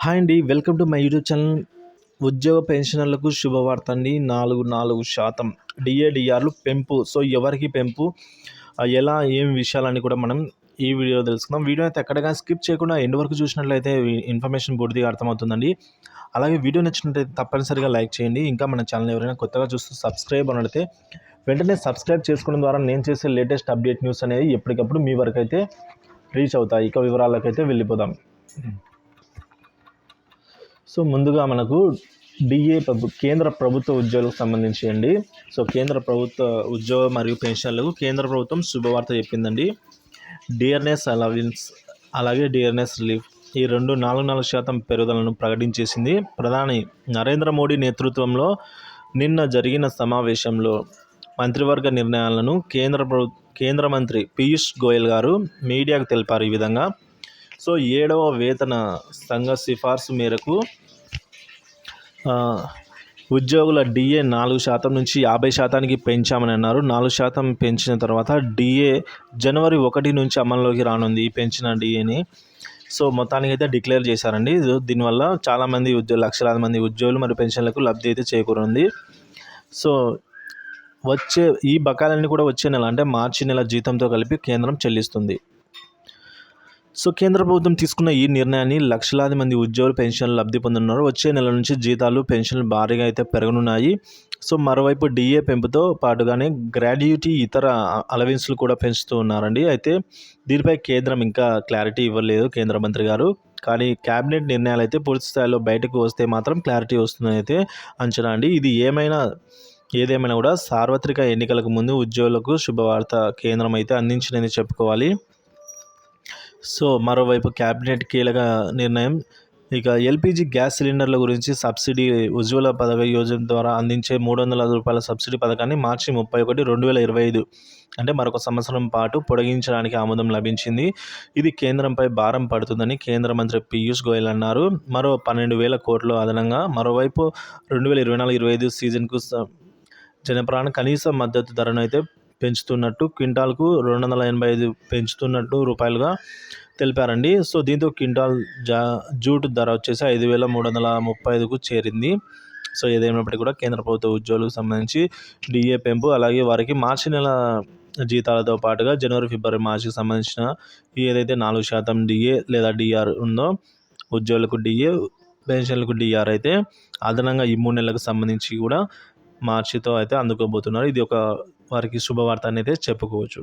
Hi అండి, welcome to my YouTube channel. ఉద్యోగ పెన్షనర్లకు శుభవార్త అండి. 4% డిఏడిఆర్లు పెంపు. సో ఎవరికి పెంపు, ఎలా ఏం విషయాలని కూడా మనం ఈ వీడియో తెలుసుకుందాం. వీడియో అయితే ఎక్కడగా స్కిప్ చేయకుండా ఎండ్ వరకు చూసినట్లయితే ఇన్ఫర్మేషన్ పూర్తిగా అర్థమవుతుందండి. అలాగే వీడియో నచ్చినట్లయితే తప్పనిసరిగా లైక్ చేయండి. ఇంకా మన ఛానల్ ఎవరైనా కొత్తగా చూస్తూ సబ్స్క్రైబ్ అని అడిగితే వెంటనే సబ్స్క్రైబ్ చేసుకోవడం ద్వారా నేను చేసే లేటెస్ట్ అప్డేట్ న్యూస్ అనేది ఎప్పటికప్పుడు మీ వరకు అయితే రీచ్ అవుతాయి. ఇక వివరాలకైతే వెళ్ళిపోదాం. సో ముందుగా మనకు కేంద్ర ప్రభుత్వ ఉద్యోగులకు సంబంధించి అండి. సో కేంద్ర ప్రభుత్వ ఉద్యోగ మరియు పెన్షన్లకు కేంద్ర ప్రభుత్వం శుభవార్త చెప్పిందండి. డిఆర్ఎస్ అలవెన్స్ అలాగే డిఆర్ఎస్ రిలీఫ్ ఈ రెండు 4% పెరుగుదలను ప్రకటించేసింది. ప్రధాని నరేంద్ర మోడీ నేతృత్వంలో నిన్న జరిగిన సమావేశంలో మంత్రివర్గ నిర్ణయాలను కేంద్ర మంత్రి పీయూష్ గోయల్ గారు మీడియాకు తెలిపారు. ఈ విధంగా సో 7వ వేతన సంఘ సిఫార్సు మేరకు ఉద్యోగుల డిఏ 4% నుంచి 50%కి పెంచామని అన్నారు. 4% పెంచిన తర్వాత డిఏ జనవరి 1 నుంచి అమల్లోకి రానుంది. ఈ పెంచిన డిఏని సో మొత్తానికి అయితే డిక్లేర్ చేశారండి. దీనివల్ల చాలామంది లక్షలాది మంది ఉద్యోగులు మరియు పెన్షన్లకు లబ్ధి అయితే చేకూరుంది. సో ఈ బకాయిలన్నీ కూడా వచ్చే నెల అంటే మార్చి నెల జీతంతో కలిపి కేంద్రం చెల్లిస్తుంది. సో కేంద్ర ప్రభుత్వం తీసుకున్న ఈ నిర్ణయాన్ని లక్షలాది మంది ఉద్యోగులు పెన్షన్లు లబ్ధి పొందుతున్నారు. వచ్చే నెల నుంచి జీతాలు పెన్షన్లు భారీగా అయితే పెరగనున్నాయి. సో మరోవైపు డిఏ పెంపుతో పాటుగానే గ్రాడ్యుటీ ఇతర అలవెన్స్లు కూడా పెంచుతూ ఉన్నారండి. అయితే దీనిపై కేంద్రం ఇంకా క్లారిటీ ఇవ్వలేదు కేంద్ర మంత్రి గారు. కానీ క్యాబినెట్ నిర్ణయాలు అయితే పూర్తి స్థాయిలో బయటకు వస్తే మాత్రం క్లారిటీ వస్తుందని అయితే అంచనా అండి. ఇది ఏదేమైనా కూడా సార్వత్రిక ఎన్నికలకు ముందు ఉద్యోగులకు శుభవార్త కేంద్రం అయితే అందించిందని చెప్పుకోవాలి. సో మరోవైపు క్యాబినెట్ కీలక నిర్ణయం. ఇక ఎల్పిజి గ్యాస్ సిలిండర్ల గురించి సబ్సిడీ ఉజ్వల పథక యోజన ద్వారా అందించే ₹300 సబ్సిడీ పథకాన్ని మార్చి 31, 2025 అంటే మరొక సంవత్సరం పాటు పొడిగించడానికి ఆమోదం లభించింది. ఇది కేంద్రంపై భారం పడుతుందని కేంద్ర మంత్రి పీయూష్ గోయల్ అన్నారు. మరో 12,000 కోట్లు అదనంగా మరోవైపు 2024-25 సీజన్కు జనప్రాణ కనీస మద్దతు ధరను అయితే పెంచుతున్నట్టు క్వింటాల్కు 285 పెంచుతున్నట్టు రూపాయలుగా తెలిపారండి. సో దీంతో క్వింటాల్ జూట్ ధర వచ్చేసి 5,335కు చేరింది. సో ఏదేమైనప్పటికీ కూడా కేంద్ర ప్రభుత్వ ఉద్యోగులకు సంబంధించి డిఏ పెంపు అలాగే వారికి మార్చి నెల జీతాలతో పాటుగా జనవరి, ఫిబ్రవరి, మార్చికి సంబంధించిన ఏదైతే 4% డిఏ లేదా డిఆర్ ఉందో ఉద్యోగులకు డిఏ, పెన్షన్లకు డిఆర్ అయితే అదనంగా ఈ 3 నెలలకు సంబంధించి కూడా మార్చితో అయితే అందుకోబోతున్నారు. ఇది ఒక వారికి శుభవార్త అనేది చెప్పుకోవచ్చు.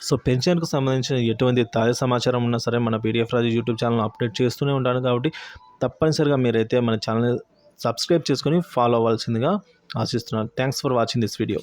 సో పెన్షన్కు సంబంధించిన ఎటువంటి తాజా సమాచారం ఉన్నా సరే మన పీడిఎఫ్ రాజు యూట్యూబ్ ఛానల్ అప్డేట్ చేస్తూనే ఉంటాను. కాబట్టి తప్పనిసరిగా మీరైతే మన ఛానల్ సబ్స్క్రైబ్ చేసుకొని ఫాలో అవ్వాల్సిందిగా ఆశిస్తున్నాను. Thanks for watching this video.